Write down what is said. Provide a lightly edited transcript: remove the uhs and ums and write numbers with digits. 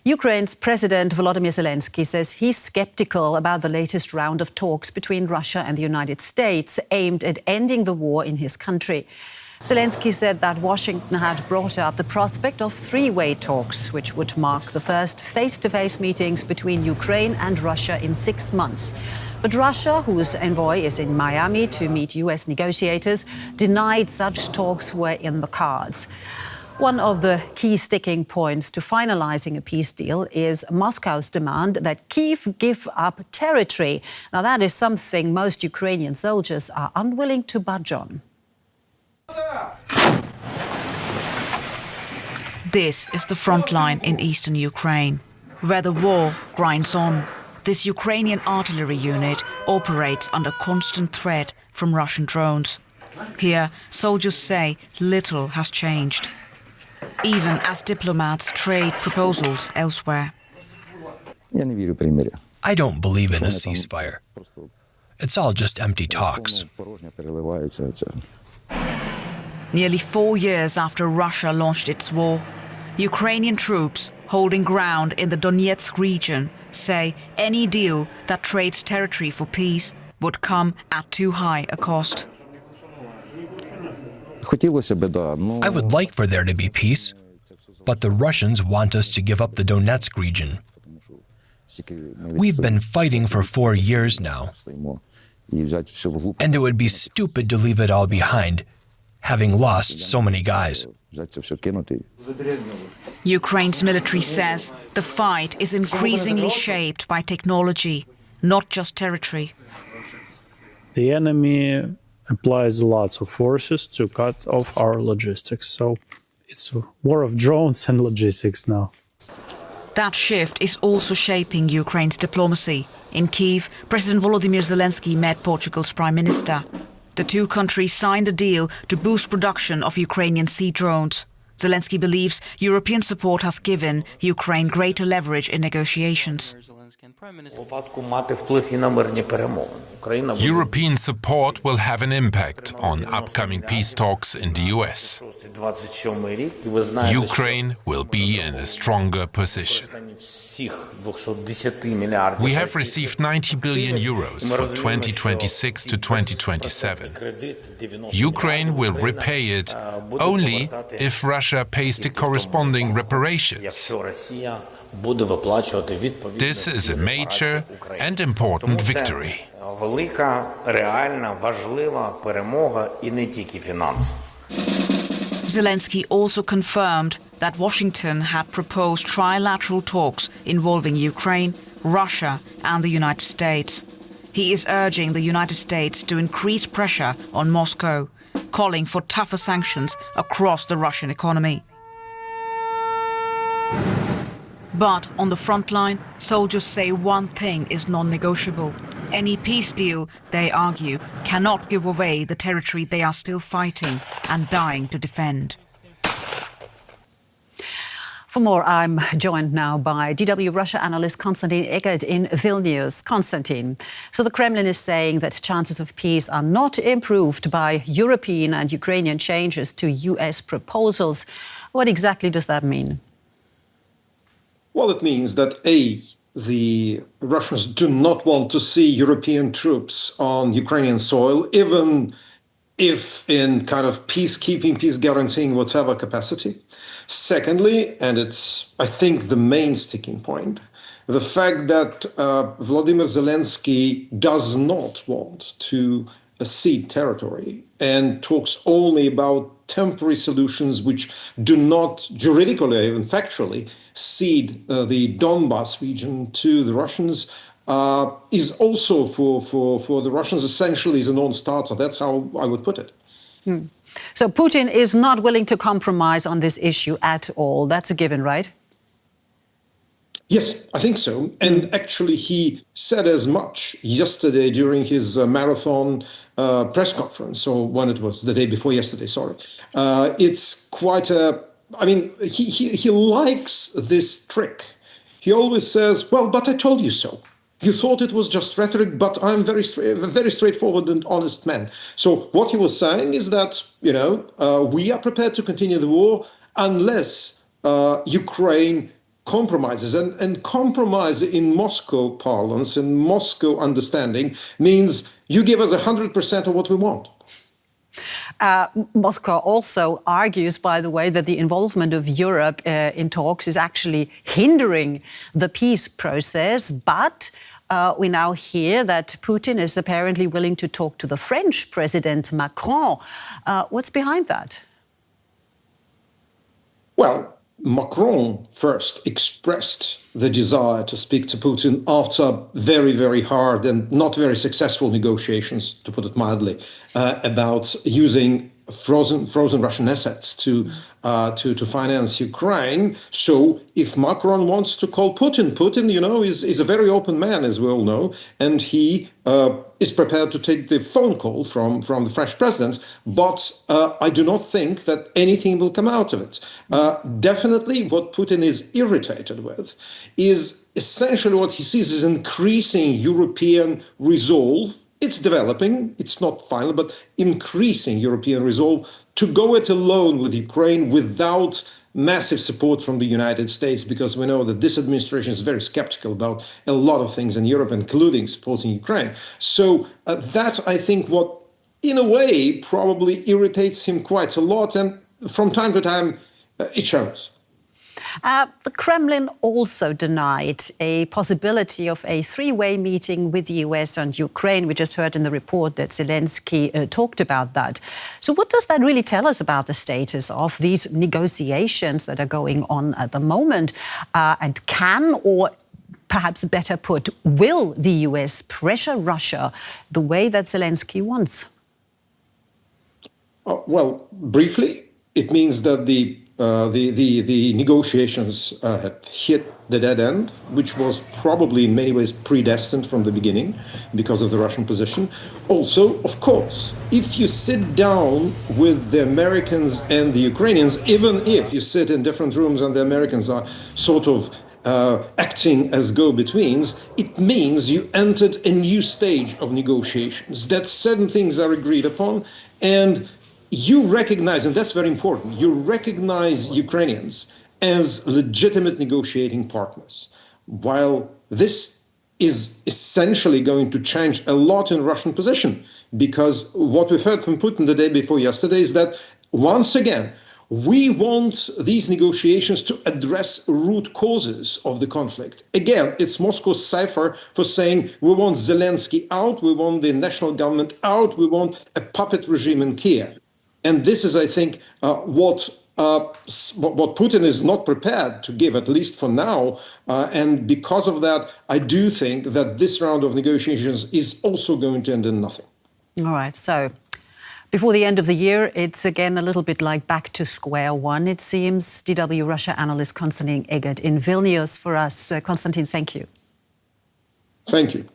Ukraine's President Volodymyr Zelenskyy says he's skeptical about the latest round of talks between Russia and the United States aimed at ending the war in his country. Zelenskyy said that Washington had brought up the prospect of three-way talks, which would mark the first face-to-face meetings between Ukraine and Russia in 6 months. But Russia, whose envoy is in Miami to meet US negotiators, denied such talks were in the cards. One of the key sticking points to finalizing a peace deal is Moscow's demand that Kyiv give up territory. Now, that is something most Ukrainian soldiers are unwilling to budge on. This is the front line in eastern Ukraine, where the war grinds on. This Ukrainian artillery unit operates under constant threat from Russian drones. Here, soldiers say little has changed, even as diplomats trade proposals elsewhere. I don't believe in a ceasefire. It's all just empty talks. Nearly 4 years after Russia launched its war, Ukrainian troops holding ground in the Donetsk region say any deal that trades territory for peace would come at too high a cost. I would like for there to be peace, but the Russians want us to give up the Donetsk region. We've been fighting for 4 years now, and it would be stupid to leave it all behind, having lost so many guys. Ukraine's military says the fight is increasingly shaped by technology, not just territory. The enemy applies lots of forces to cut off our logistics, so it's a war of drones and logistics now. That shift is also shaping Ukraine's diplomacy. In Kyiv, President Volodymyr Zelenskyy met Portugal's Prime Minister. The two countries signed a deal to boost production of Ukrainian sea drones. Zelenskyy believes European support has given Ukraine greater leverage in negotiations. European support will have an impact on upcoming peace talks in the US. Ukraine will be in a stronger position. We have received 90 billion euros for 2026 to 2027. Ukraine will repay it only if Russia pays the corresponding reparations. This is a major and important victory. Zelenskyy also confirmed that Washington had proposed trilateral talks involving Ukraine, Russia and the United States. He is urging the United States to increase pressure on Moscow, calling for tougher sanctions across the Russian economy. But on the front line, soldiers say one thing is non-negotiable. Any peace deal, they argue, cannot give away the territory they are still fighting and dying to defend. For more, I'm joined now by DW Russia analyst Konstantin Eckert in Vilnius. Konstantin, so the Kremlin is saying that chances of peace are not improved by European and Ukrainian changes to US proposals. What exactly does that mean? Well, it means that the Russians do not want to see European troops on Ukrainian soil, even if in kind of peacekeeping, peace guaranteeing, whatever capacity. Secondly, and it's, I think, the main sticking point, the fact that Volodymyr Zelenskyy does not want to cede territory and talks only about temporary solutions which do not juridically or even factually cede the Donbas region to the Russians is also for the Russians essentially is a non-starter. That's how I would put it. So Putin is not willing to compromise on this issue at all. That's a given, right? Yes, I think so. And actually, he said as much yesterday during his marathon press conference, or when it was the day before yesterday, sorry. It's quite a, I mean, he likes this trick. He always says, well, but I told you so. You thought it was just rhetoric, but I'm a very straightforward and honest man. So what he was saying is that, you know, we are prepared to continue the war unless Ukraine compromises. And compromise in Moscow parlance and Moscow understanding means you give us 100% of what we want. Moscow also argues, by the way, that the involvement of Europe in talks is actually hindering the peace process. But we now hear that Putin is apparently willing to talk to the French President Macron. What's behind that? Well, Macron first expressed the desire to speak to Putin after very, very hard and not very successful negotiations, to put it mildly, about using frozen Russian assets to finance Ukraine. So if Macron wants to call Putin, you know, is a very open man, as we all know, and he is prepared to take the phone call from the French president. But I do not think that anything will come out of it. Definitely what Putin is irritated with is essentially what he sees as increasing European resolve. It's developing, it's not final, but increasing European resolve to go it alone with Ukraine without massive support from the United States, because we know that this administration is very skeptical about a lot of things in Europe, including supporting Ukraine. So that's, I think, what, in a way, probably irritates him quite a lot. And from time to time, it shows. The Kremlin also denied a possibility of a three-way meeting with the US and Ukraine. We just heard in the report that Zelenskyy talked about that. So what does that really tell us about the status of these negotiations that are going on at the moment? And can, or perhaps better put, will the US pressure Russia the way that Zelenskyy wants? Well, briefly, it means that the negotiations have hit the dead end, which was probably in many ways predestined from the beginning because of the Russian position. Also, of course, if you sit down with the Americans and the Ukrainians, even if you sit in different rooms and the Americans are sort of acting as go-betweens, it means you entered a new stage of negotiations, that certain things are agreed upon, and you recognize, and that's very important, you recognize Ukrainians as legitimate negotiating partners. While this is essentially going to change a lot in Russian position, because what we've heard from Putin the day before yesterday is that, once again, we want these negotiations to address root causes of the conflict. Again, it's Moscow's cipher for saying we want Zelenskyy out, we want the national government out, we want a puppet regime in Kyiv. And this is, I think, what Putin is not prepared to give, at least for now. And because of that, I do think that this round of negotiations is also going to end in nothing. All right. So before the end of the year, it's again a little bit like back to square one, it seems. DW Russia analyst Konstantin Eggert in Vilnius for us. Konstantin, thank you. Thank you.